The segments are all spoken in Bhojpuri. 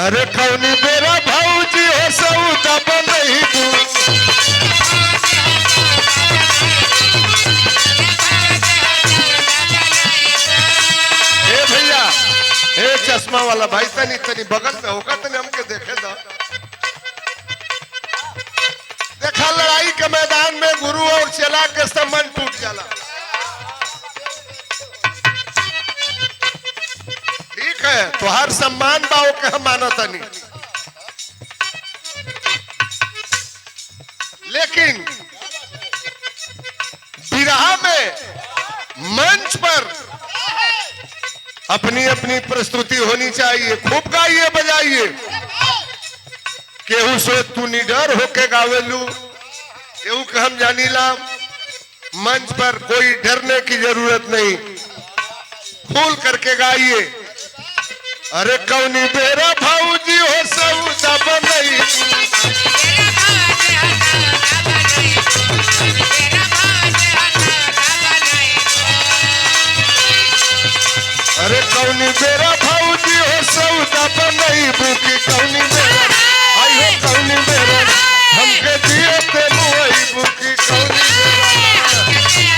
अरे कौनी मेरा भौजी हो सऊदा बनई दू ए भैया ए चश्मा वाला भाई तनी तनी बगल में होगा तनी हमके देखे दो। देखा लड़ाई के मैदान में गुरु और चेला के संबंध टूट जाला। ठीक है तुहार सम्मान बाओ के हम मानतनी, लेकिन विरहा में मंच पर अपनी अपनी प्रस्तुति होनी चाहिए। खूब गाइए बजाइए। केहू से तू निडर होके गावेलू, केहू के हम जानीला। मंच पर कोई डरने की जरूरत नहीं, खुल करके गाइए। अरे कौनी बेरा भौजी हो सऊदा बनई अरे कौनी बेरा भौजी हो सऊदा बनई बुकी कौनी बेरा आई हो कौनी बेरा हमके दिए ते मुई बुकी कौनी बेरा।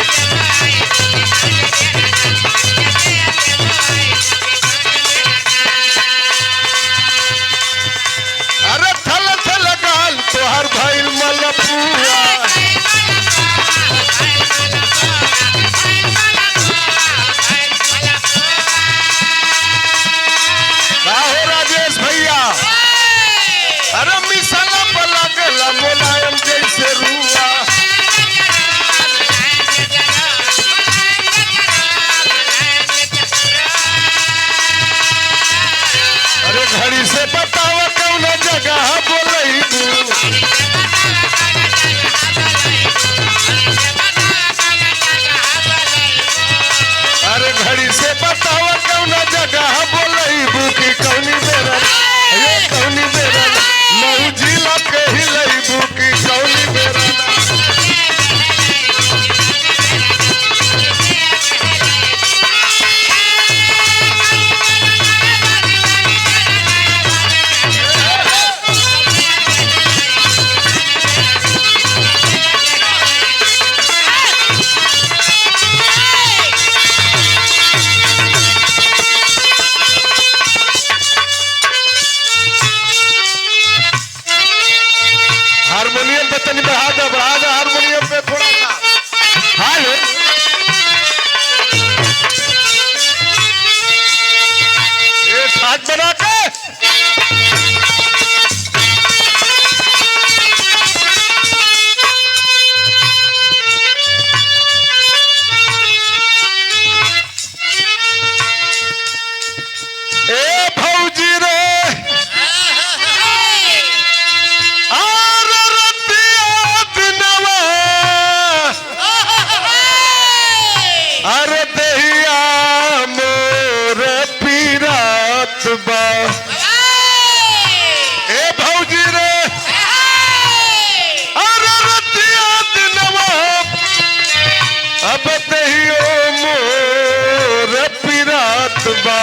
अरे थल थल गाल तोहर भाई मलपुआ हो राजेश भैया। अरे मिसाला पर लागला मुलायम जैसे रुआ। अरे घड़ी से बताओ कौन जगह बोलई दू अरे घड़ी से बताओ कौन जगह बोलई बुकी कौनी बेरा ये कौनी बेरा मौजी लके हिलई बुकी कौनी बेरा। हारमोनियम पे तनी बढ़ा दो हारमोनियम पे थोड़ा सा। हेलो एक हाथ बना के ए भौजी रे अरे दहिया मोर पीरात बा ए भौजी रे अरे रतिया दिनवा अब दहियो मोर पीरात बा।